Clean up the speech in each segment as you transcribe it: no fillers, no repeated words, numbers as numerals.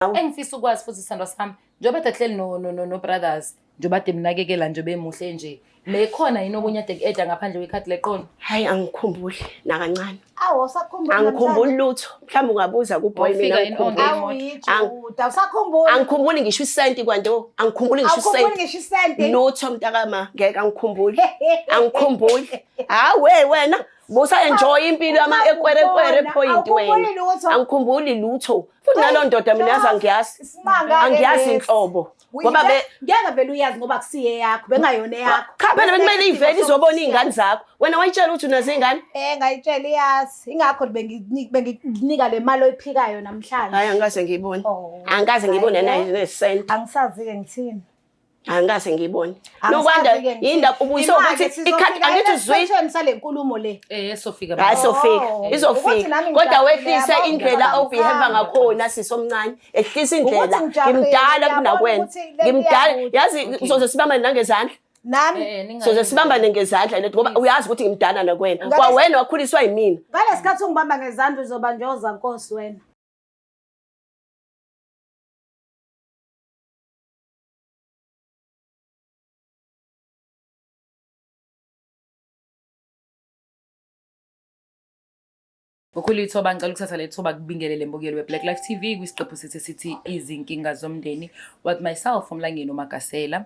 Engifisa ukwazi futhi sithandwa sami njengoba hleli no brothers njengoba demnakekela nje bemuhle nje mekhona yini okunye eda ngaphandle kwekhadi leqolo. Hayi angikhumbuli nakancane. Awu usakhumbula angikhumbuli lutho mhlawumbe ungabuza kuboy mina angikhumbuli ngisho isenti kwanto angikhumbuli ngisho isenti lutho mntakama ngeke angikhumbuli angikhumbuli wena busa enjoy impilo ama ekwerekwere point wena angikhumbuli lutho futhi nalo ndoda mina yazi angiyazi inhlobo ngoba ngeke vele uyazi ngoba kusiye yakho bengayona yakho cha phela bekumele ivele izobona izingane zakho wena wayitshela ukuthi unazo izingane ngayitshela iyazi ingakho benginika le mali oyiphikayo namhlanje hayi angikaze ngiyibone angikaze ngiyibone nesent angisazi ke ngithini angikaze ngiyibone nokwanda indaba ubuyisa ukuthi ikhadi angithi uzwile sale nkulumo le esofika hayi sofika izofika kodwa wehlise indlela obehave ngakhona sisomncane ehlisa indlela ngimdala kunakwena ngimdala yazi uzoze sibamba nangezandla nami soze sibambane ngezandla lethi ngoba uyazi ukuthi ngimdala nakwena kwawena wakhuliswa yimina ngalesikhathi ungibamba ngezandla uzobanjoza Nkosi wena. Ukhulu ithoba ngicela ukuthatha le thuba kubingelele mbukeli weBlack Life TV kwisiqephu sithi izinkinga zomndeni with myself uMlangeni uMagasela.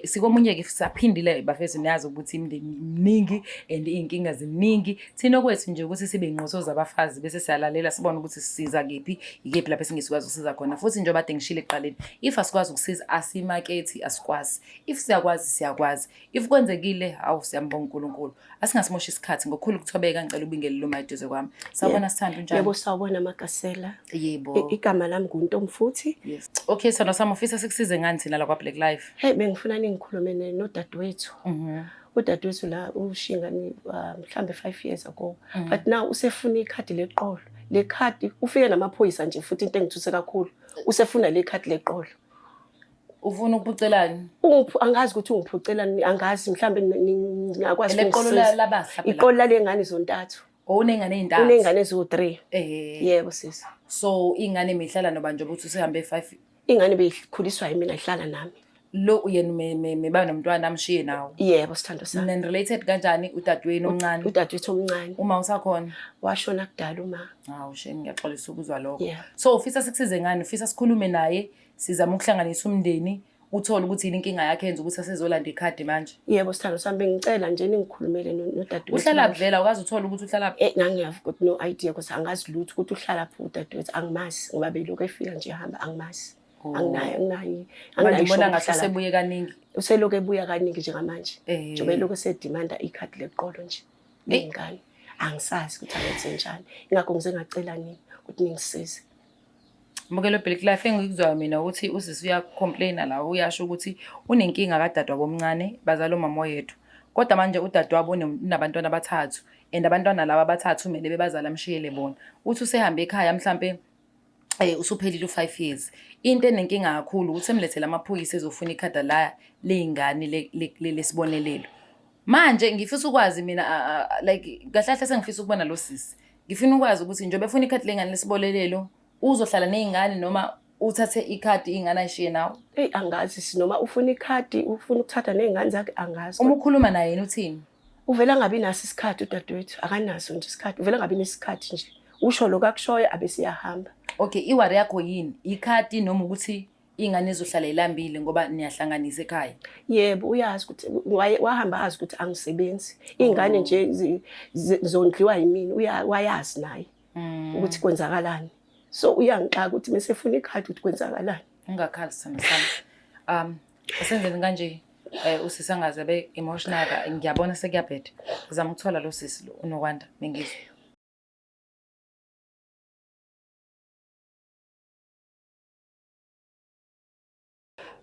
Sikomunye ke sisaphindile bafethu niyazi ukuthi imindeni miningi and inkinga ziningi thina kwethu nje ukuthi sibe ingqoso zabafazi bese siyalalela sibone ukuthi sisiza kephi ikephi lapho singesikwazi ukusiza khona futhi njengoba ade ngishilo eqaleni if asikwazi ukusiza asimarkethi asikwazi if siyakwazi if kwenzekile awu siyambonga uNkulunkulu asingasimoshi isikhathi ngokukhulu ukuthobeka ngicela ubingelele umayiduze kwami sawubona sithanda unjani yebo sawubona Magasela yebo igama lami nguNtomfuthi yes okay sona sami ufisa sikusize ngani thina la kwa Black Life bengifuna ningikhulume nodadewethu udadewethu la ushingani mhlambe 5 years ago but now usefuna ikhadi leqolo le khadi ufike namaphoyisa nje futhi into engithuse kakhulu usefuna le khadi leqolo ufuna ukuphucelani angazi ukuthi ungiphucelani angazi mhlambe ngiyakwazi leqolo labasa iqolo lengane zontathu unengane ezintathu unengane ezo3 yebo sisi so ingane mihlala noba nje ukuthi usehambe 5 ingane beyikhuliswa yimina ihlala nami lo uyena meba nomntwana amshiye nawo yebo sithando sami then related kanjani udadewenu omncane udadewethu omncane uma usakhona washona kudala uma hawu shenge ngiyaxolisa ukuzwa lokho so ufisa sikusize ngani ufisa sikhulume naye sizama ukuhlanganisa umndeni uthola ukuthi yini inkinga yakhe yenza ukuthi asezolanda ikhadi manje yebo sithando sami bengicela nje ningikhulumele nodadewethu uhlala vela ukazi uthola ukuthi uhlala nangiyazi ukuthi no idea ukuthi angazi lutho ukuthi uhlala phi udadewethu angimazi ngoba beloko efika nje ehamba angimazi anginayo ngibona ngathi usebuye kaningi useloko ebuya kaningi njengamanje njengoba eloko esedimanda ikhadi leqolo nje ingane angisazi ukuthi angenze njani ingakho ngize ngacela nini ukuthi ningisize Mbukelo Black Life engikuzwayo mina ukuthi usisi uyacomplaina la uyasho ukuthi unenkinga kadadewabo omncane bazalo mama yethu kodwa manje udadewabo unabantwana abathathu and abantwana laba abathathu kumele bebazala amshiyele bona uthi usehambe ekhaya mhlambe usuphelile u5 years into enenkinga kakhulu ukuthi emlethele amaphoyisa ezofuna ikhada la leingane lesibonelelo manje ngifisa ukwazi mina like kahlahle sengifisa ukubona lo sisi ngifuna ukwazi ukuthi nje befuna ikhadi lengane lesibonelelo uzohlala nezingane noma uthathe ikhadi ingane ayishiye nawo angazi sinoma ufuna ikhadi ufuna ukuthatha nezingane zakhe angazi uma ukhuluma naye yena uthini uvela ngabi naso isikhathi udadewethu akanaso nje isikhathi uvela ngabi nesikhathi nje usho lokakushoya abesiyahamba okay iwari yakho yini ikhadi noma ukuthi ingane ezohlala ilambile ngoba niyahlanganisa ekhaya yebo uyazi ukuthi wahamba azi ukuthi angisebenzi ingane nje zondliwa yimina wayazi naye ukuthi kwenzakalani so uyangixaka ukuthi mesefuna ikhadi ukuthi kwenzakalani ungakhali sithando sami asenzeni kanje usisangaze be emotional ngiyabona sekuyabheda ngizama ukuthola lo sisi lo unokwanda mengizwe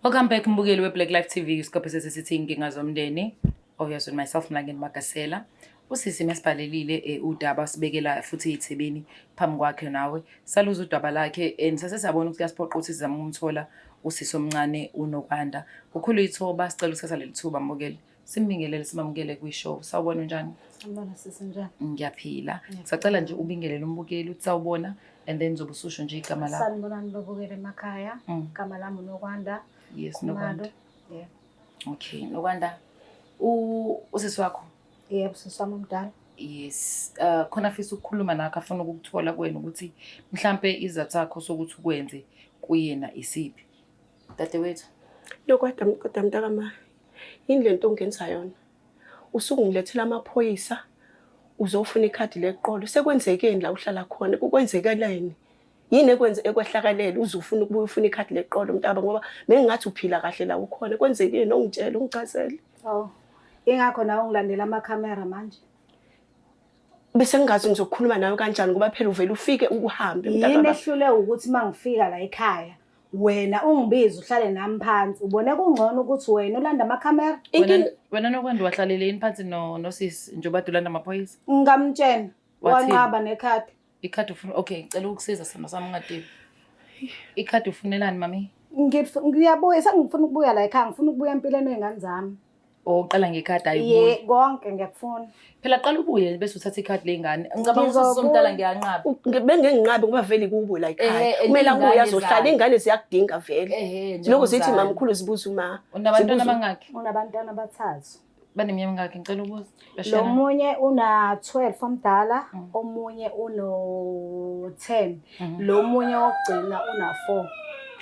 Welcome back mbukeli weBlack Life TV isikhathi sesithi inkinga zomndeni obviously myself Mlangeni Magasela usisi mesibhalelile udaba sibekela futhi izithebeni phambi kwakhe nawe saluza udaba lakhe sase sabona ukuthi kuyasiphoqa ukuthi sizama ukumthola usisi omncane unokwanda kukhulu ithoba sicela ukuthatha leli thuba mbukeli simbingelele simamukele kwishow sawubona njani Sawubona sisi njani ngiyaphila sacela nje ubingelele umbukeli uthi sawubona and then zobe ususho nje igama lakho. Sanibonani babukele emakhaya. Igama lami uNokwanda. Yes, Nokwanda. Yeah. Okay, Nokwanda. Usisi wakho? Yebo, sisami omdala. Yes. Khona fisa ukukhuluma nakho afuna ukuthola kuwena ukuthi mhlambe izathu zakho sokuthi ukwenze kuyena isiphi. Dadewethu. Kodwa mntakama, yini lento ongenza yona? Usungilethela amaphoyisa uzofuna ikhadi leqolo. Sekwenzekeni la uhlala khona? Kukwenzekeleni? Yini ekwehlakalele uzufuna ukubuya ufuna ikhadi leqolo mntaba ngoba bengingathi uphila kahle la ukhona. Kwenzekeni ongitshela ungichazele. Oh. Ingakho nawe ungilandela amakhamera manje. Bese ngingazi ngizokhuluma nawe kanjani ngoba phela uvela ufike ukuhambe mntaka. Yini ehlule ukuthi mangifika la ekhaya wena ungibiza uhlale nami phansi ubone kungcono ukuthi wena ulanda amakhamera. Wena Nokwanda wahlalele yini phansi nosisi njengoba ulanda amaphoyisa? Ngamtshena wanqaba nekhadi. Ikhadi ufuna okay ngicela ukusiza sona sami ngadini. Ikhadi ufunelani mami? Ngiyabuya sengifuna ukubuya la ekhaya ngifuna ukubuya empilweni wengane zami. Uqala ngekhadi ayibuye. Konke ngiyakufuna. Phela qala ubuye bese uthatha ikhadi lengane. Ngicabanga ukuthi somdala ngiyanqaba. Bengenginqabe ngoba vele kubo la ekhaya. Kumele ubuye azohlala ingane ziyakudinga vele. Lokho zithi mamkhulu zibuza uma. Unabantwana abangaki? Unabantwana abathathu. Baneminyaka mingaki ngicela ukubuza? Lo munye una 12 omdala, omunye uno 10. Lo munye wokugcina una 4.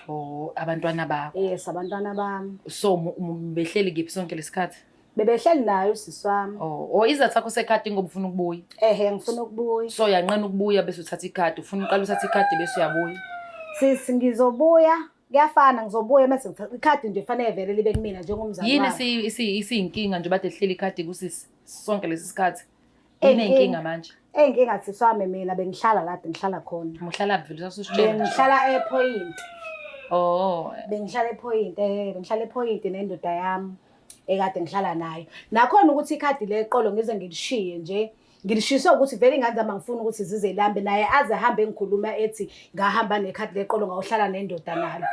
Oh, abantwana bakho. Yes, abantwana bami. So behleli ngiphi sonke lesikhathi? Bebehleli nayo sisi wami. Oh, izathu zakho sekhadi ngoba ufuna ukubuya. Ngifuna ukubuya. So yanqena ukubuya bese uthatha ikhadi, ufuna uqala uthatha ikhadi bese uyabuya. Sisi ngizobuya, kuyafana ngizobuya bese ngithatha ikhadi nje fanele vele libe kumina njengomzali wami. Yini isiyinkinga nje bade hleli ikhadi kusisi sonke lesi sikhathi? Yini inkinga manje? Inkinga sisi wami mina bengihlala la bengihlala khona. Muhlala vele sasusho. Bengihlala ePoint. Oh, bengihlala ePoint, bengihlala ePoint nendoda yami ekade ngihlala nayo. Nakhona ukuthi ikhadi leqolo ngize ngilishiye nje. Ngilishiswe ukuthi vele ingane zami ngifuna ukuthi zize lambe naye aze hambe engikhuluma ethi ngahamba nekhadi leqolo ngawuhlala nendoda nalo.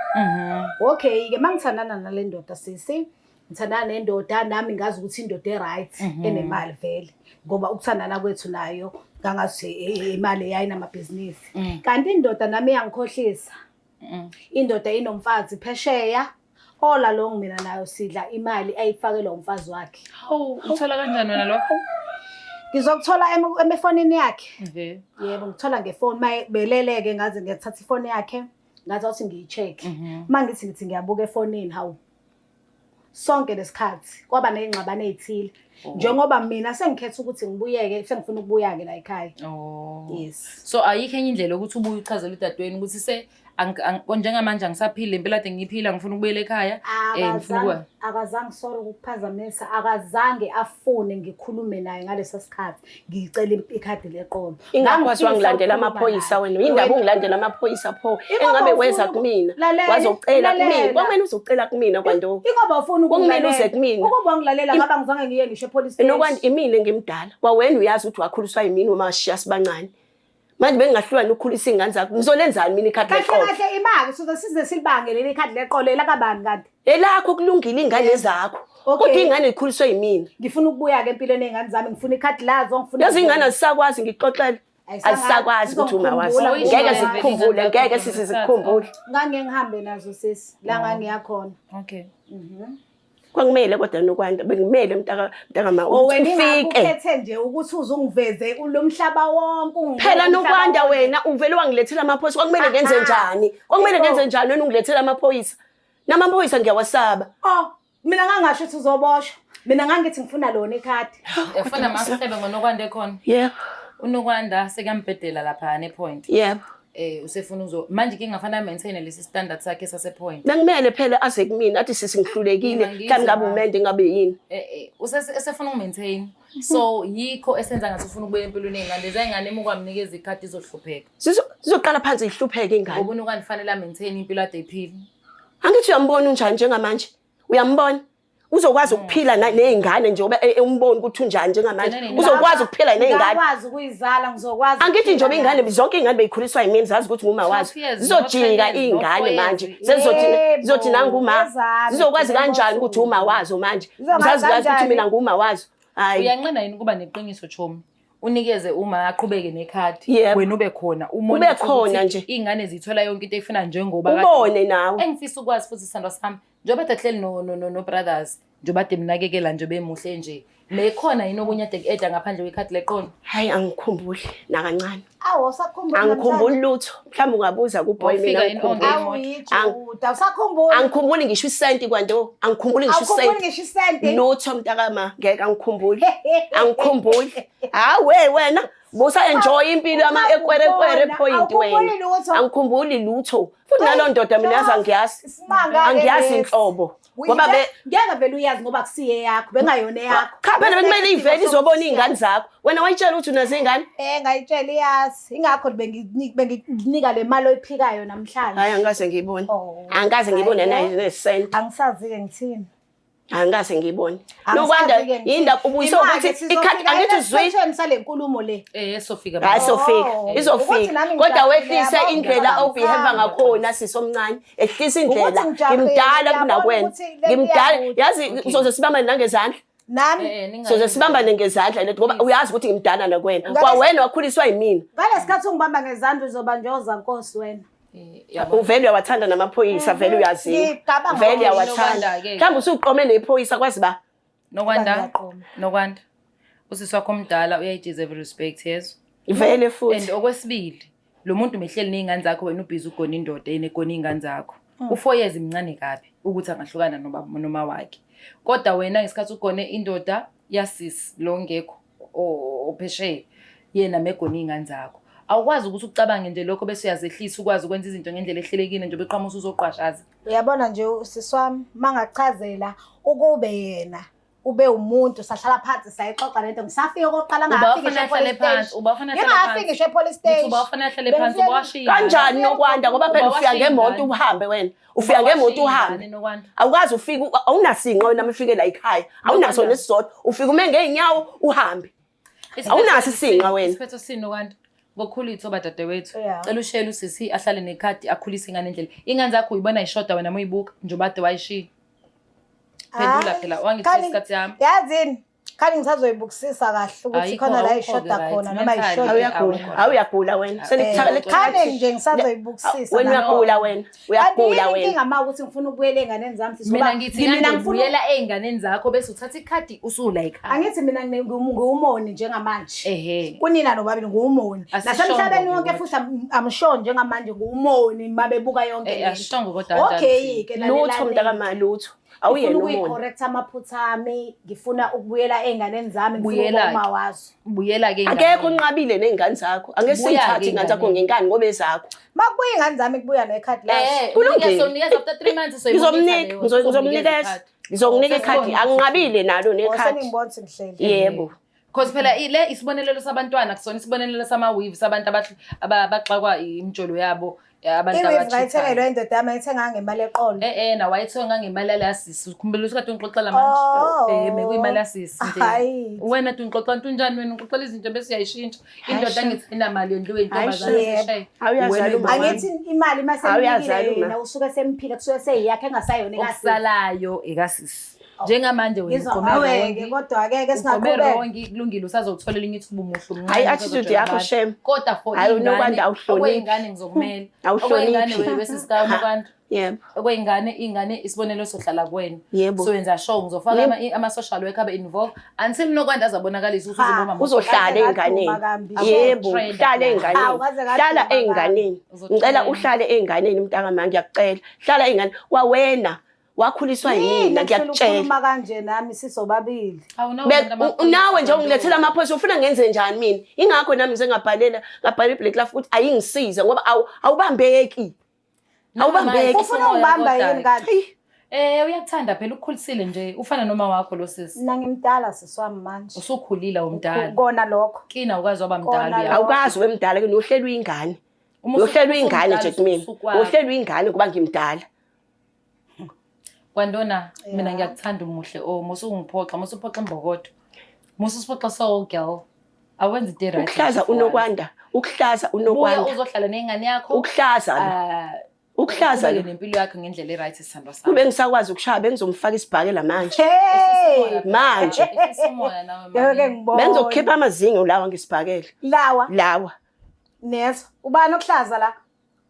Okay ke mangithandana nale ndoda sisi. Ngithandana nendoda nami ngazi ukuthi indoda eright enemali vele. Ngoba ukuthandana kwethu nayo ngangathi imali yayina amabhizinisi. Kanti indoda nami iyangikhohlisa. Indoda inomfazi phesheya ola lo mina nayo sidla imali ayifakelwa umfazi wakhe. Hawu, uthola kanjani wena lokho? Ngizokuthola efonini yakhe. Yebo, ngithola ngefoni mayibeleleke ngaze ngiyathatha ifoni yakhe, ngathi awuthi ngiyicheck. Mangithi ngiyabuka efonini hawu. Sonke lesikhathi kwaba nezingxabano ezithile. Njengoba mina sengikhetha ukuthi ngibuyeke, sengifuna ukubuya ke la ekhaya. Oh. Yes. So ayikho enye indlela ukuthi ubuye uchazele udadewenu ukuthi se njengamanje angisaphile impela ade ngiphila ngifuna ukubuyela ekhaya ngifuna ukuba akazange sorry ukukuphazamisa akazange afune ngikhulume naye ngaleso sikhathi ngicela ikhadi leqolo ngakwazi wangilandela amaphoyisa wena indaba ungilandela amaphoyisa pho engabe wenza kumina wazocela kumina kwamele uzocela kumina kwanto ingoba ufuna kumele uze kumina ukuba ngilalela ngaba ngizange ngiye ngisho police station nokwandi imini ngimdala kwawena uyazi ukuthi wakhuliswa yimini uma washiya sibancane manje bengingahlulwa ukukhulisa ingane zakho ngizolenzani mina ikhadi leqolo kahle imali size silibange leli khadi leqolo lakabani kanti elakho kulungile ingane zakho kodwa ingane ikhuliswe yimina ngifuna ukubuya ke empilweni ezingane zami ngifuna ikhadi lazo ngifuna yazi ingane azisakwazi ngixoxele azisakwazi ukuthi ungawazi ngeke sikukhumbule ngeke sizikukhumbule ngange ngihambe nazo sisi la ngangiyakhona okay kwangimele kodwa nokwanda bengimele mntakama ufike ukhethe nje ukuthi uzungiveze kulomhlaba wonke phela nokwanda wena uvele wangilethela amaphoyisa kwangimele ngenze njani wena ungilethela amaphoyisa namaphoyisa ngiyawasaba mina ngangasho ukuthi uzoboshwa mina ngangithi ngifuna lona ikhadi ufuna amahlebe ngonokwanda ekhona yebo unokwanda sekuyambhedela lapha nePoint yebo usefuna manje ke ngafana maintain lesi standard sakhe sasePoint bengimele phela aze kumina athi sisingihlulekile mhlawumbe ngabe umende ngabe yini usefuna ukumaintain so yikho esenza ngathi ufuna ukubuya empilweni ezingane lezingane emukwamnikeza ikhadi izohlupheka sizoqala phansi ihlupheke ingane ngoba unokwanda fanele maintain impilo ade iphile angithi uyambona unjani njengamanje uyambona uzokwazi ukuphila nezingane nje umboni ukuthi unjani njengamanje uzokwazi ukuphila nezingane ngakwazi ukuyizala ngizokwazi angithi njobe ingane zonke ingane beyikhuliswa yimini zazi ukuthi nguma wazi zizojinga izingane manje zizothi nanguma zizokwazi kanjani ukuthi uma wazo manje uzazi kazi ukuthi mina nguma wazo hayi uyanqena yini kuba neqiniso chomi unikeze uma aqhubeke nekhadi Yebo. wena ube khona Ube khona nje. iy'ngane zithola yonke into efuna njengoba ubone nawe. engifisa ukwazi futhi sithandwa sami njengoba ade hleli no-brothers njengoba ade mnakekela nje bemuhle nje mekhona yini okunye ade ku-eda ngaphandle kwekhadi leqolo. Hayi angikhumbuli nakancane. Awu usakhumbula Angikhumbuli lutho. Mhlawumbe ungabuza kuBoy mina Wafika yini angikhumbuli. Awu yijuda usakhumbula. Angikhumbuli ngisho isenti kwanto. Angikhumbuli ngisho Awukhumbuli isenti. ngisho isenti. Lutho mntakama ngeke angikhumbuli. Angikhumbuli. Hawe wena busa enjoy impilo ekwerekwere point wena. Angikhumbuli lutho. Futhi nalo ndoda mina yazi angiyazi. Angiyazi inhlobo. Ngoba ngeke vele uyazi ngoba kusiye yakho bengayona yakho. Cha phela bekumele ivele izobona izingane zakho. Wena wayitshela ukuthi unazingane? Ngayitshela iyazi. Ingakho benginika le mali oyiphikayo namhlanje. Hayi angikaze ngiyibone. Angikaze ngiyibone nesenti. Angisazi ke ngithini. Angikaze ngiyibone. Nokwanda indaba ubuyisa ukuthi ikhadi angithi uzwi sale nkulumo le. Sofika. Hayi Sofika, izofika. Kodwa wehlise indlela obehave ngakhona sisomncane. Ehlisa indlela. Ngimdala kunakwena. Ngimdala. Yazi uzoze sibamba nangezandla. Nami Soze sibambane ngezandla lethi ngoba uyazi ukuthi ngimdala nakwena. Kwawena wakhuliswa yimina. ngalesikhathi ungibamba ngezandla uzobanjoza Nkosi wena. Uvele uyawathanda namaphoyisa vele uyaziwa. Vele uyawathanda. Mhlawumbe usuqome nephoyisa kwazi ba. Nokwanda. Usisi wakho omdala uyayideserve respect yezo. Vele futhi. And okwesibili lo muntu mehleli nezingane zakho wena ubhizi ugona indoda enegona izingane zakho. U4 years imncane kabi ukuthi angahlukana noma wakhe. Kodwa wena ngesikhathi ugone indoda yasisi lo ngekho ophesheya yena megona izingane zakho. Awukwazi ukuthi ucabange nje lokho bese uyazehlisa ukwazi ukwenza izinto ngendlela ehlelekile nje beqhamusa uzoqwashaza. Uyabona nje usisi wami mangachazela ukube yena ube umuntu sahlala phansi sayixoxa lento ngisafika oqala ngafika ehlale phansi ngingafika ngisho epolice station uba ufana ehlale phansi ubashiya Kanjani nokwanda ngoba phela ufika ngemoto uhambe wena. Ufika ngemoto uhambe. Awukazi ufika awunasinqa wena mfike la ekhaya. Awunaso nesizotho ufika ume ngeenyawo uhambe. Awunaso isinqa wena. Isiphetho sini nokwanda. Ngokhulitho badadewethu cela ushele usisi ahlale nekhadi akhulise ingane endlela ingane zakho uyibona ishoda wena moyibuka njengoba ade wayishiya phendula phela wangithi isikhathi yami yazini khani ngisazoyibukisisa kahle ukuthi khona la ishoda khona noma ishoda awuyagula wena senikuthakale khane nje ngisazoyibukisisa wena uyagula wena uyagula wena inkinga ma ukuthi ngifuna ukubuyela enganeni zami mina ngithi mina ngifuyela einganeni zakho bese uthatha ikhadi usula ekhaya angithi mina ngumoni njengamanje kunina nobabili ngumoni nasemhlabeni wonke futhi amsho njengamanje ngumoni mabebuka yonke lento ashongo kodwa okay ke lutho mntakama lutho awuyena umuntu uyicorrect amaphutha ami ngifuna ukubuyela enganeni zami ngifuna uma wazo buyela ke angekho unqabile nezingane zakho angeke sithathe ingane zakho ngenkani ngoba ezakho makubuya ingane zami kubuya nekhadi lazo kulungile after 3 months ngizokunika ikhadi anginqabile nalo nekhadi ngibonise ngihlele yebo because phela ile isibonelelo sabantwana kusona isibonelelo sama-weave sabantu abaxakwa imjolo yabo abantu abachithayo indoda yami ayithenga ngemali eqolo na wayithenga ngemali yasisi ukhumbula ukuthi kade ungixoxela manje bekuyimali yasisi nje wena ungixoxa unjani wena ungixoxela izinto bese uyayishintsha indoda angithi inamali yondliwe intombazane angithi imali masemphile yena usuke semphile kusuke seyiyakhe engasayona ekasalayo ekasisi njengamanje wena ugomeke kodwa akeke singaqhubeka kulungile usazothola elinye ithuba umuhle omncane hayi attitude yakho shem kodwa for ingane ngizokumela okwengane wesisikamu kanti yebo okwengane isibonelo sohlala kuwena so wenza show ngizofaka ama social worker abe involved until nokwanda azabonakalisa ukuthi uzoboma uzohlala einganeni yebo uhlala einganeni hlala einganeni ngicela uhlale einganeni mntakama ngiyakucela hlala eingane kwawena wakhuliswa yimina ngiyakutshela ukukhuluma kanje nami sisobabili nawe nje ungilethela amaphoyisa ufuna ngenze njani mina ingakho nami ngabhala iBlack Life ukuthi ayingisize ngoba awubambeki ufuna ungibamba yini kanti uyakuthanda phela ukukhulisile nje ufana noma wakho lo sisi mina ngimdala siswami manje usukhulile umdala kona lokho kina ukwazi waba mdala awukazi wemdala ke nohlelwa ingane uhlelwa ingane nje kimi uhlelwa ingane kuba ngimdala Kwandona mina ngiyakuthanda umuhle musungiphoxa musuphoxa imbokodo musuphoxa so girl awenza into right ukuhlaza unokwanda uzohlala nengane yakho ukuhlaza ukuhlaza Uqhubeke nempilo yakho ngendlela e-right sithandwa sami. kube ngisakwazi ukushaya bengizomfaka isibhakela manje manje Umoya nawe Ngeke mama. ngibone. bengizokhipha amazinyo lawa ngesibhakela lawa Neso, ubani okuhlaza la?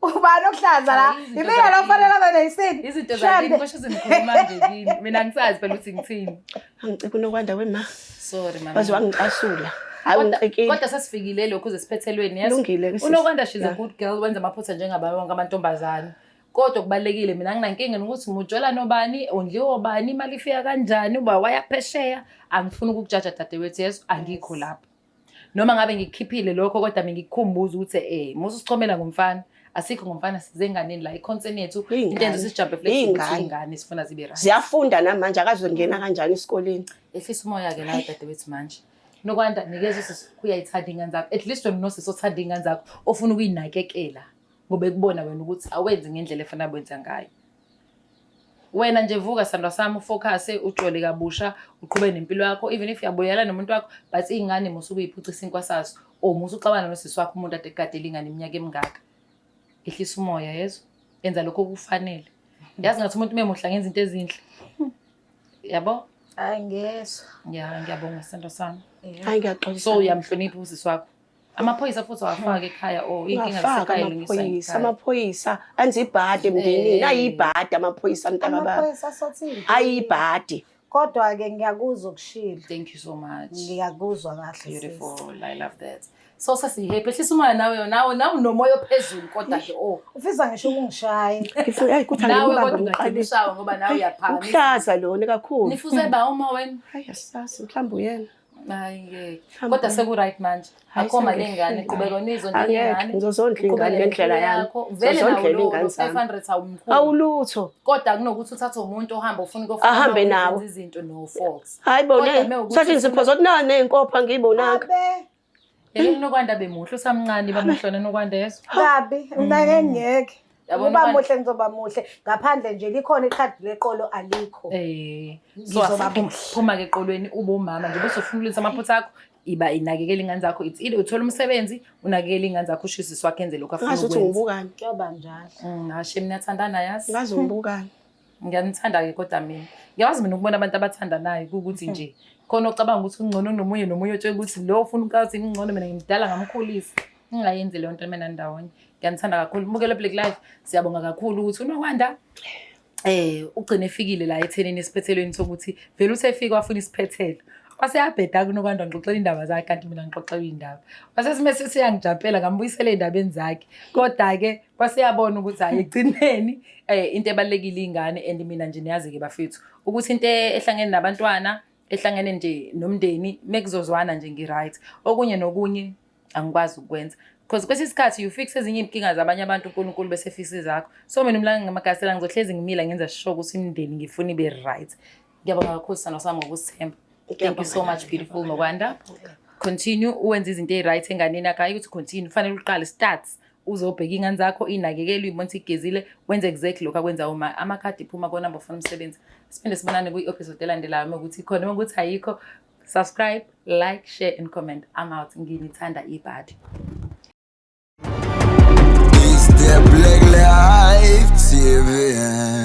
Ubani okuhlaza la? Hayi, izinto Imina lo zakini. fanele abe neyisini. Izinto zakini kusho zingikhuluma nje kini. Mina ngisazi phela ukuthi ngithini. angicike unokwanda wema Sorry mama. baze wangicasula hayi ungicikile Kodwa sesifikile lokho uzesiphethelweni yes. Kulungile ke sis. Unokwanda she's a Yeah. good girl wenza amaphutha njengabanye bonke amantombazane. Kodwa kubalekile mina nginankinga ukuthi ngutshela nobani, ondliwa obani, imali ifika kanjani, uba wayaphesheya, angifuni ukukujaja dadewethu yeso, angikho lapho. Noma ngabe ngikhiphile lokho kodwa ngikukhumbuza ukuthi mususichomela ngomfana, asikho ngomfana size enganeni la iconcern yethu, into enze sijump flex ingane sifuna zibe right. ziyafunda namanje akazongena kanjani esikoleni Efisa umoya ke nawe dadewethu manje. Nokwanda nikeza usiyayithanda ingane zakho. At least wena unosisi othanda ingane zakho ofuna ukuyinakekela. Ngoba ekubona wena ukuthi awenzi ngendlela efanele wenza ngayo. Wena nje vuka sandwa sami ufocus ujole kabusha uqhubeke nempilo yakho even if uyabuyela nomuntu wakho but ingane musuku uyiphuca isinkwa saso o musuxabana nosisi wakho umuntu ade kadela ingane iminyaka emingaka. Ehlisa umoya yezo. Yenza lokho okufanele. Yazi ngathi umuntu memuhla ngenza into ezinhle. Yabo? Hayi ngiyezwa. Ya ngiyabonga sandwa sami. hayi ngiyaxolisa So uyamhlonipha usisi wakho. Amaphoyisa futhi awafaka ekhaya inkinga amaphoyisa amaphoyisa enza ibhadi emndenini ayibhadi amaphoyisa mntaka baba Amaphoyisa asothile. ayibhadi Kodwa ke ngiyakuzwa ukushila. Thank you so much. Ngiyakuzwa kahle. Beautiful. I love that. So sasihappy. Ehlisa umoya nawe unomoya ophezulu kodwa ke Ufisa ngisho ukungishaya. ngifuna hayi kuthi nawe angibamba kodwa ngiqale ungakushawa ngoba nawe uyaphaka. uhlaza lona kakhulu Nifuze ba uma wena? hayi asasi mhlawumbe uyena Hayi ngeke. Kodwa seku right manje. Akho mali engane qhubeka nizondla angeke ingane. ngizozondla ingane ngendlela yami Vele ingane nawo zami 500 awumkhulu. awulutho Kodwa kunokuthi uthathe umuntu ohamba ufuna Ahambe nawo. izinto no faults. hayi bona sathi ngiziphoza ukuthi nani ney'nkopha ngiyibonanga Abe Yeke nokwanda bemuhle usamncane bamuhlone nokwanda yeso. kabi unake ngeke. Yabona Uba ubani- muhle ngizoba muhle. Ngaphandle nje likhona ikhadi leqolo alikho. So Ngizoba phuma ke eqolweni ube umama nje bese ufuna ulisa amaphutha akho iba inakekela ingane zakho it's either uthola umsebenzi unakekela ingane zakho ushisi swakhe enze lokho afuna ngazi ukuthi ukwenza. ngibukani Kuyoba njalo. Hashe mina thandana yazi. ngazi ngibukani Ngiyanithanda ke kodwa mina. Ngiyawazi mina ukubona abantu abathandanayo ukuthi nje khona ocabanga ukuthi ungcono nomunye otshela ukuthi lo ufuna ukwazi ingcono mina ngimdala ngamkhulisa. Ngingayenzi leyo nto mina ndawonye. Ngiyanithanda kakhulu. Bukela Black Life. Siyabonga kakhulu ukuthi unokwanda ugcine efikile la ethenini esiphethelweni sokuthi vele usefika wafuna isiphethelo. Waseyabheda kunokwanda ngixoxela indaba zakhe kanti mina ngixoxela indaba. Wasesimese siyangijampela ngambuyisela endabeni zakhe. Kodwa ke waseyabona ukuthi hayi egcineni into ebalekile ingane and mina nje niyazi ke bafethu ukuthi into ehlangene nabantwana ehlangene nje nomndeni mekuzozwana nje ngiright. Okunye nokunye angikwazi ukwenza. Because kwesinye isikhathi you fix ezinye inkinga zabanye abantu uNkulunkulu bese fix izakho. So mina umlanga ngamagasela ngizohlezi ngimila ngenza sure ukuthi imndeni ngifuna ibe right. Ngiyabonga kakhulu sana sami ngokusithemba. Thank you so much beautiful Nokwanda. Continue uwenza izinto eziright enganeni yakho ukuthi continue kufanele uqale start uzobheka ingane zakho inakekele uyibona ukuthi igezile wenze exactly lokho akwenza uma amakhadi iphuma kona bafuna umsebenzi. Siphinde sibonane kwi-episode elandelayo ukuthi khona uma ukuthi ayikho subscribe, like, share and comment. I'm out. Nginithanda ibhadi. It's the Black Life TV.